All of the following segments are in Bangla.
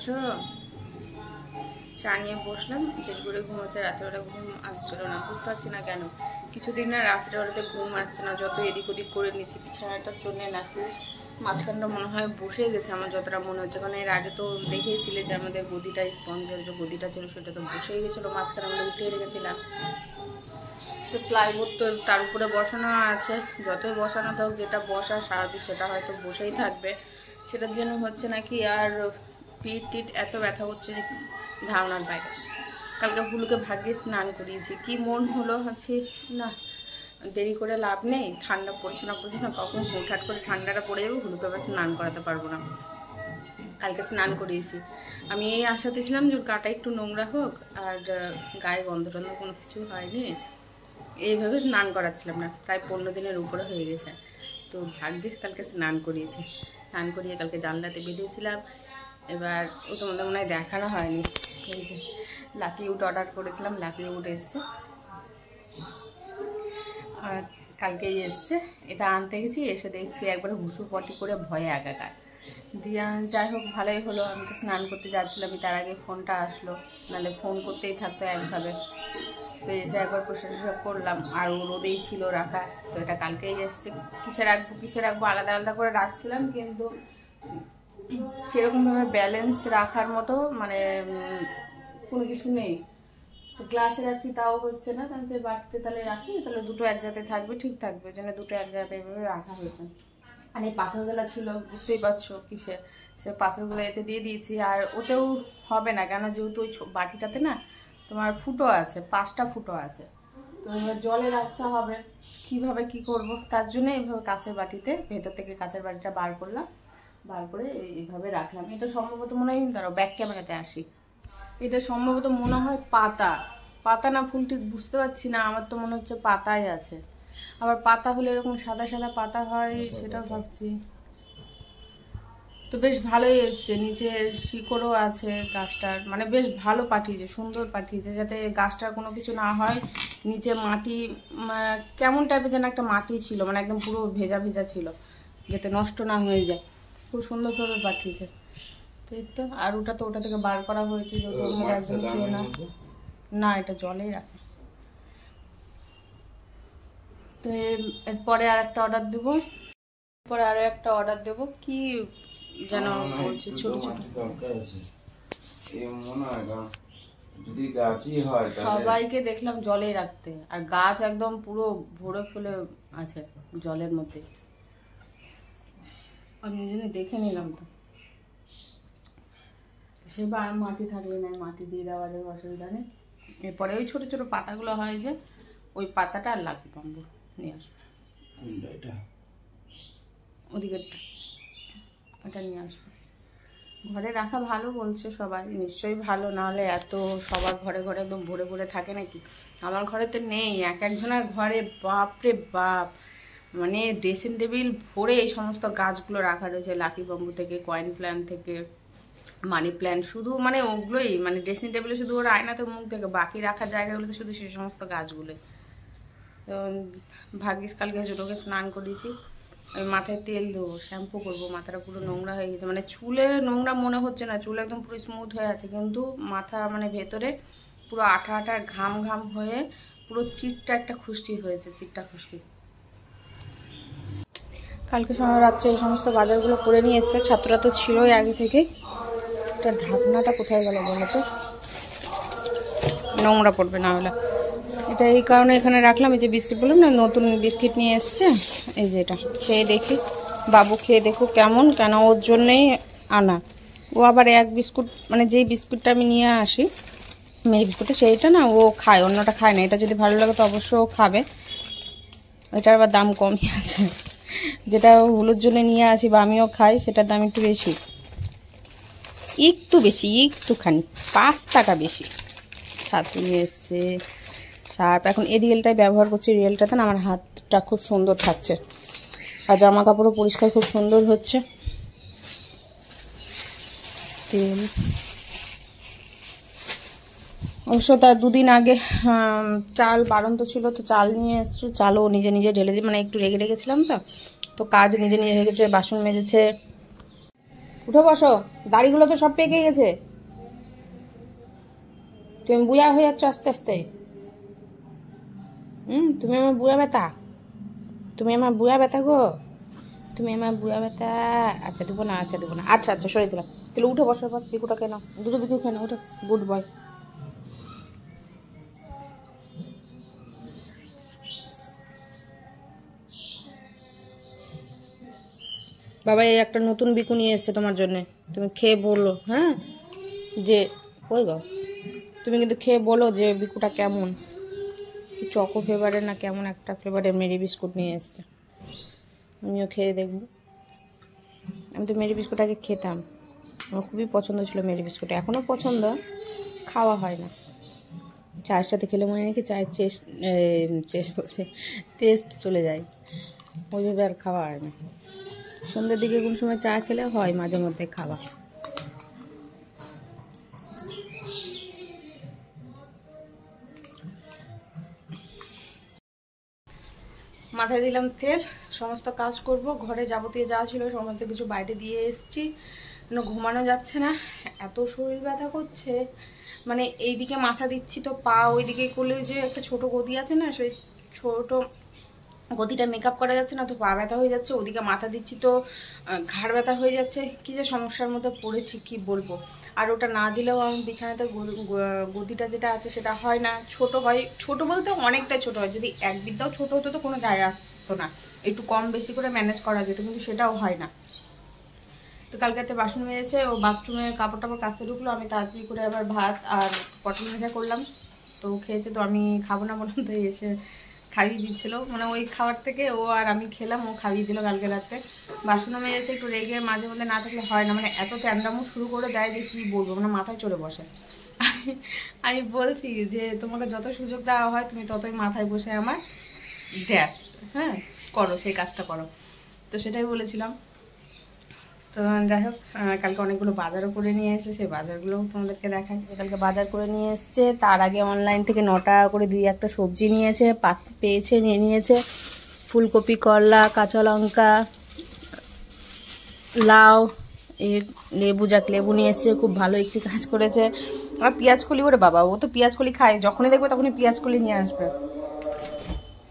পাচ্ছো? চা নিয়ে বসলাম, দেরি করে ঘুম হচ্ছে, রাত্রেবেলা ঘুম আসছিল না, বুঝতে পারছি না কেন। কিছুদিন না রাত্রেবেলাতে ঘুম আসছে না, যত এদিক ওদিক করে নিচ্ছি বিছানাটা চলে নাকি মাঝখানটা মনে হয় বসে গেছে আমার যতটা মনে হচ্ছে। কারণ এর আগে তো দেখেছিলে যে আমাদের গদিটা স্পঞ্জের যে গদিটা ছিল সেটা তো বসেই গেছিলো, মাঝখানে আমরা উঠিয়ে রেখেছিলাম। তো প্লাইবোর্ড তো তার উপরে বসানো আছে, যতই বসানো থাক যেটা বসা স্বাভাবিক সেটা হয়তো বসেই থাকবে, সেটার জন্য হচ্ছে নাকি আর পিঠ টিট এত ব্যথা হচ্ছে যে ধারণার বাইরে। কালকে হুলুকে ভাগ্যে স্নান করিয়েছি, কি মন হলো হচ্ছে না দেরি করে লাভ নেই, ঠান্ডা পড়ছে না কখন হুটহাট করে ঠান্ডাটা পড়ে যাবে, হুলুকে আবার স্নান করাতে পারবো না। কালকে স্নান করিয়েছি, আমি এই আশাতে ছিলাম যে ওর গাটা একটু নোংরা হোক আর গায়ে গন্ধ টন্ধ কোনো কিছু হয়নি, এইভাবে স্নান করাচ্ছিলাম না। প্রায় 15 দিনের উপরে হয়ে গেছে, তো ভাগ্যিস কালকে স্নান করিয়েছি। স্নান করিয়ে কালকে জানলাতে বেরিয়েছিলাম। এবার ও তোমাদের মনে হয় দেখানো হয়নি, এই যে লাকি উড অর্ডার করেছিলাম, লাকি উড এসছে, আর কালকেই এসছে। এটা আনতে গেছি, এসে দেখছি একবারে হুসু পটি করে ভয়ে একাকার দিয়া। যাই হোক ভালোই হলো, আমি তো স্নান করতে যাচ্ছিলাম, তার আগে ফোনটা আসলো, নাহলে ফোন করতেই থাকতো একভাবে। তো এসে একবার প্রশংসা করলাম, আর ও রোদেই ছিল রাখা, তো এটা কালকেই এসছে। কিসে রাখবো আলাদা আলাদা করে রাখছিলাম, কিন্তু সেরকমভাবে ব্যালেন্স রাখার মতো মানে কোনো কিছু নেই। তো গ্লাসে রাখছি তাও হচ্ছে না, তাহলে যে বাটিতে তাহলে রাখি, তাহলে দুটো এক জায়গায় থাকবে, ঠিক থাকবে, ওই জন্য দুটো এক জায়গায় এভাবে রাখা হয়েছে। আর এই পাথরগুলো ছিল, বুঝতেই পারছো কিসে, সে পাথরগুলো এতে দিয়ে দিয়েছি। আর ওতেও হবে না, কেন যেহেতু ওই বাটিটাতে না তোমার ফুটো আছে, 5টা ফুটো আছে, তো এবার জলে রাখতে হবে, কিভাবে কি করব, তার জন্য এইভাবে কাঁচের বাটিতে, ভেতর থেকে কাঁচের বাটিটা বার করলাম, বার করে এইভাবে রাখলাম। এটা সম্ভবত মনে হয়, দাঁড়াও ব্যাক ক্যামেরাতে আসি, এটা সম্ভবত মনে হয় পাতা না ফুল, ঠিক বুঝতে পারছি না, আমার তো মনে হচ্ছে পাতাই আছে। আবার পাতা হলে এরকম সাদা সাদা পাতা হয় সেটাও ভাবছি। তো বেশ ভালোই এসছে, নিচে শিকড়ও আছে গাছটার, মানে বেশ ভালো পাঠিয়েছে, সুন্দর পাঠিয়েছে, যাতে গাছটার কোনো কিছু না হয়। নিচে মাটি কেমন টাইপের যেন একটা মাটি ছিল, মানে একদম পুরো ভেজা ভেজা ছিল, যাতে নষ্ট না হয়ে যায়, খুব সুন্দরভাবে পাঠিয়েছে। তো এই তো, আর ওটা তো ওটা থেকে বার করা হয়েছে, যেহেতু ওর মধ্যে একদম ছিল না, না এটা জলেই রাখা। তো এরপরে আর একটা অর্ডার দেবো, পরে আরো একটা অর্ডার দেবো, কি যেন বলছে, ছোট ছোট সবাইকে দেখলাম জলেই রাখতে, আর গাছ একদম পুরো ভরে ফেলে আছে জলের মধ্যে, আমি ওই জন্য দেখে নিলাম। তো সে মাটি থাকলে না, মাটি দিয়ে দেওয়া যাবে, অসুবিধা নেই। এরপরে ওই ছোট ছোট পাতাগুলো হয় যে, ওই পাতাটা আর লাগবে, বাম্বু নিয়ে আসবে, ওদিকেরটা ওটা নিয়ে আসবে। ঘরে রাখা ভালো বলছে সবাই, নিশ্চয়ই ভালো, নাহলে এত সবার ঘরে ঘরে একদম ভরে ভরে থাকে নাকি। আমার ঘরে তো নেই, এক একজনের ঘরে বাপরে বাপ, মানে ড্রেসিং টেবিল ভরে এই সমস্ত গাছগুলো রাখা রয়েছে, লাকি বাম্বু থেকে, কয়েন প্ল্যান্ট থেকে, মানি প্ল্যান্ট, শুধু মানে ওগুলোই, মানে ড্রেসিং টেবিলে শুধু ওরা আয়নাতে মুখ দেখে, বাকি রাখার জায়গাগুলোতে শুধু সেই সমস্ত গাছগুলোই। তো ভাগ্যিস কালকে ছোটোকে স্নান করিয়েছি, আমি মাথায় তেল দেবো, শ্যাম্পু করবো, মাথাটা পুরো নোংরা হয়ে গেছে, মানে চুলে নোংরা মনে হচ্ছে না, চুল একদম পুরো স্মুথ হয়ে আছে, কিন্তু মাথা মানে ভেতরে পুরো আঠা আঠা ঘাম ঘাম হয়ে পুরো চিটটা একটা খুশকি হয়েছে, চিটটা খুশকি। কালকে সময় রাত্রে এই সমস্ত বাজারগুলো করে নিয়ে এসছে, ছাত্ররা তো ছিলই আগে থেকে। এটা ঢাকনাটা কোথায় গেল বলো তো, নোংরা পড়বে না হলে। এটা এই কারণে এখানে রাখলাম, এই যে বিস্কিট বললাম না, নতুন বিস্কিট নিয়ে এসছে, এই যে এটা খেয়ে দেখি, বাবু খেয়ে দেখুক কেমন, কেন ওর জন্যেই আনা। ও আবার এক বিস্কুট, মানে যেই বিস্কুটটা আমি নিয়ে আসি মেরি বিস্কুটটা, সেইটা না ও খায়, অন্যটা খায় না। এটা যদি ভালো লাগে তো অবশ্য ও খাবে, এটার আবার দাম কমই আছে। যেটা হলুদ জন্য নিয়ে আসি বা আমিও খাই, সেটার দাম একটু বেশি, একটুখানি 5 টাকা বেশি। ছাতু নিয়ে এসছে, সার্ফ, এখন এই রিয়েলটাই ব্যবহার করছি, রিয়েলটাতে না আমার হাতটা খুব সুন্দর থাকছে, আর জামা কাপড়ও পরিষ্কার খুব সুন্দর হচ্ছে। তেল অবশ্য তার 2 দিন আগে চাল বাড়ন্ত ছিল, তো চাল নিয়ে এসছো, চালও নিজে নিজে ঢেলে দিয়ে, মানে একটু রেগে রেগেছিলাম, তো কাজ নিজে নিজে হয়ে গেছে, বাসন মেজেছে, উঠে বসো, দাড়িগুলো তো সব পেকে গেছে। তুমি বুড়া হয়ে যাচ্ছ আস্তে আস্তে। তুমি আমার বুড়া ব্যথা, তুমি আমার বুড়া ব্যথা গো, তুমি আমার বুড়া ব্যথা। আচ্ছা দেবো না, আচ্ছা দেবো না, আচ্ছা আচ্ছা সরে দিলাম। তাহলে উঠে বসো, এবার বিকুটা কেন, দুটো বিকু কেন, উঠো, গুড বয়। বাবা এই একটা নতুন বিকু নিয়ে এসছে তোমার জন্যে, তুমি খেয়ে বলো। হ্যাঁ যে ওই গো, তুমি কিন্তু খেয়ে বলো যে বিকুটা কেমন, চকো ফ্লেভারের না কেমন একটা ফ্লেভারের মেরি বিস্কুট নিয়ে এসছে। আমিও খেয়ে দেখবো। আমি তো মেরি বিস্কুট আগে খেতাম, আমার খুবই পছন্দ ছিল মেরি বিস্কুট, এখনও পছন্দ, খাওয়া হয় না। চায়ের সাথে খেলে মনে হয় কি চায়ের টেস্ট চলে যায়, ওইভাবে আর খাওয়া হয় না। সন্ধ্যের দিকে কোন সময় চা খেলে হয় মাঝে মধ্যে খাওয়া। মাথায় দিলাম তেল, সমস্ত কাজ করব, ঘরে যাবতীয় যা ছিল সমস্ত কিছু বাইরে দিয়ে এসেছি, ঘুমানো যাচ্ছে না, এত শরীর ব্যথা করছে। মানে এইদিকে মাথা দিচ্ছি তো পা ওইদিকে করলে যে একটা ছোট গদি আছে না, সেই ছোট গদিটা মেকআপ করা যাচ্ছে না, তো পা ব্যথা হয়ে যাচ্ছে, ওদিকে মাথা দিচ্ছি তো ঘাড় ব্যথা হয়ে যাচ্ছে। কি যে সমস্যার মধ্যে পড়েছি কি বলবো। আর ওটা না দিলেও আমি বিছানাতে গদিটা যেটা আছে সেটা হয় না, ছোট হয়, ছোট বলতে অনেকটাই ছোট হয়। যদি এক বিদ্যাও ছোট হতো তো কোনো যায় আসতো না, একটু কম বেশি করে ম্যানেজ করা যেত, কিন্তু সেটাও হয় না। তো কালকে বাসন মেজেছে, ও বাথরুমে কাপড় টাপড় কাচতে ঢুকলো, আমি তাড়াতাড়ি করে আবার ভাত আর পটল ভাজা করলাম। তো খেয়েছে, তো আমি খাবো না বললাম, তো এসে খাইয়ে দিচ্ছিল, মানে ওই খাবার থেকে ও আর আমি খেলাম, ও খাইয়ে দিল কালকে রাত্রে। বাসনও মেজেছে, একটু রেগে মাঝে মধ্যে না থাকলে হয় না, মানে এত চ্যান্ডামো শুরু করে দেয় যে কি বলবো, মানে মাথায় চড়ে বসে। আমি বলছি যে তোমাকে যত সুযোগ দেওয়া হয় তুমি ততই মাথায় বসে আমার ড্যাস, হ্যাঁ করো, সেই কাজটা করো। তো সেটাই বলেছিলাম। তো যাই হোক, কালকে অনেকগুলো বাজারও করে নিয়ে এসে, সেই বাজারগুলোও তোমাদেরকে দেখাই। কালকে বাজার করে নিয়ে এসছে, তার আগে অনলাইন থেকে 9 টাকা করে 2-1টা সবজি নিয়েছে, পেয়েছে, নিয়ে নিয়েছে ফুলকপি, করলা, কাঁচা লঙ্কা, লাউ, লেবু নিয়ে এসছে, খুব ভালো একটি কাজ করেছে। আর পেঁয়াজ কলি, ওরে বাবা, ও তো পেঁয়াজ কলি খায়, যখনই দেখবে তখনই পেঁয়াজ কলি নিয়ে আসবে।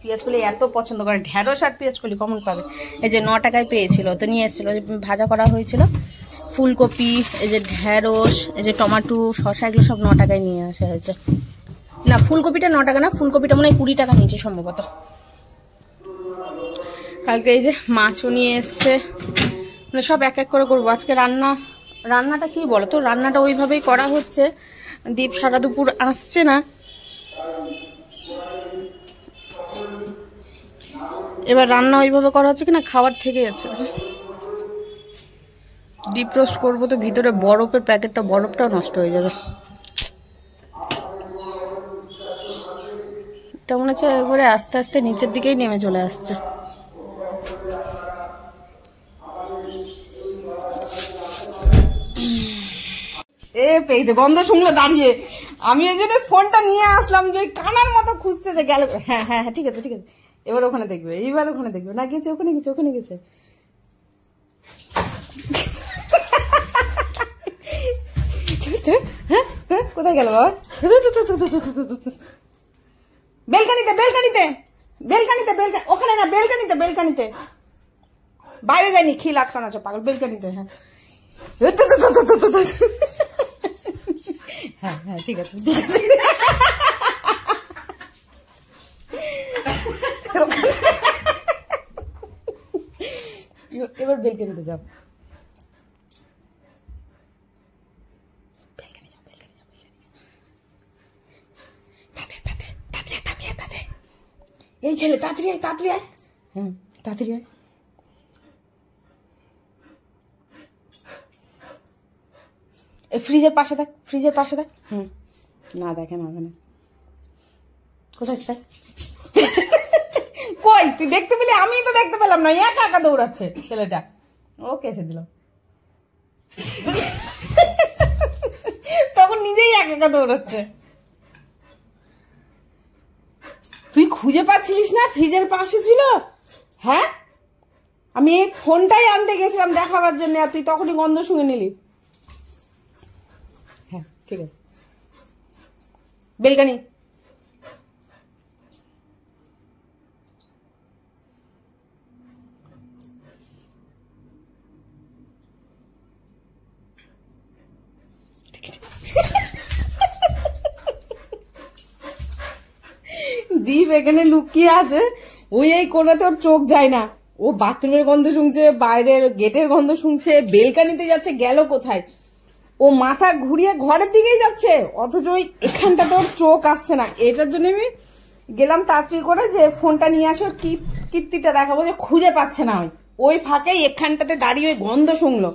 পেঁয়াজ কলি এত পছন্দ করে, ঢেঁড়স আর পেঁয়াজ কলি কমন পাবে। এই যে 9 টাকায় পেয়েছিল, তো নিয়ে এসেছিলো, ভাজা করা হয়েছিল। ফুলকপি, এই যে ঢেঁড়স, এই যে টমাটো, শসা, এগুলো সব 9 টাকায় নিয়ে আসা হয়েছে। না ফুলকপিটা 9 টাকা না, ফুলকপিটা মনে হয় 20 টাকা নিয়েছে সম্ভবত। কালকে এই যে মাছও নিয়ে এসছে, মানে সব এক এক করে করবো আজকে। রান্নাটা কি বলো তো, রান্নাটা ওইভাবেই করা হচ্ছে। দীপ সারা দুপুর আসছে না, এবার রান্না ওইভাবে করা হচ্ছে কিনা খাবার থেকে যাচ্ছে। ডিপ রোস্ট করবো তো ভিতরে বরফের প্যাকেটটা, বরফটাও নষ্ট হয়ে যাবে। এটা মনে হচ্ছে একবারে আস্তে আস্তে নিচের দিকেই নেমে চলে আসছে। পেয়েছে গন্ধ শুনলে দাঁড়িয়ে, আমি ওই জন্য ফোনটা নিয়ে আসলাম, যে কানার মতো খুঁজছে যে গেল। হ্যাঁ হ্যাঁ হ্যাঁ ঠিক আছে ঠিক আছে, এবার ওখানে দেখবে, এইবার ওখানে দেখবে। না গেছে, ওখানে গেছে, ওখানে গেছে। হ্যাঁ হ্যাঁ কোথায় গেল বাবা? বেলকানিতে বেলকানিতে বেলকানিতে ওখানে না, বেলকানিতে বাইরে যায়নি, খিল আটকানো আছে পাগল, বেলকানিতে। হ্যাঁ হ্যাঁ হ্যাঁ ঠিক আছে ঠিক আছে। এবার বেলকানিতে যাও, এই ছেলে তাড়াতাড়ি আয়, তাড়াতাড়ি আয়, হ্যাঁ তাড়াতাড়ি আয়। ফ্রিজের পাশে থাক, ফ্রিজের পাশে থাক। না দেখেন হবে না, কোথায় থাক? কই তুই দেখতে পেলি? আমি তো দেখতে পেলাম না, একা একা দৌড়াচ্ছে ছেলেটা। ও কেসে দিল, তখন নিজেই একা একা দৌড়াচ্ছে। তুই খুঁজে পাচ্ছিলিস না? ফ্রিজের পাশে ছিল। হ্যাঁ আমি এই ফোনটাই আনতে গেছিলাম দেখাবার জন্য, আর তুই তখনই গন্ধ শুঁকে নিলি। হ্যাঁ ঠিক আছে, বেলকানি দীপ এখানে লুকিয়ে আছে, ওই এই কোনাতে ওর চোখ যায় না। ও বাথরুমের গন্ধ শুনছে, বাইরের গেটের গন্ধ শুনছে, বেলকানিতে যাচ্ছে, গেল কোথায়? ও মাথা ঘুরিয়ে ঘরের দিকেই যাচ্ছে, অথচ ওই এখানটাতে ওর চোখ আসছে না। এটার জন্য আমি গেলাম তাড়াতাড়ি করে যে ফোনটা নিয়ে আসে, ওর কীর্তিটা দেখাবো যে খুঁজে পাচ্ছে না। ওই ফাঁকেই এখানটাতে দাঁড়িয়ে ওই গন্ধ শুনলো,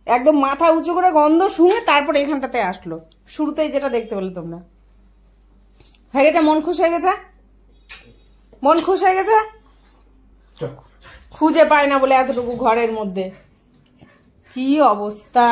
একদম মাথা উঁচু করে গন্ধ শুনে তারপর এখানটাতে আসলো। শুরুতেই যেটা দেখতে পেলে তোমরা। হয়ে গেছে, মন খুশ হয়ে গেছে, মন খুশ হয়ে গেছে। খুঁজে পায় না বলে এতটুকু ঘরের মধ্যে কি অবস্থা।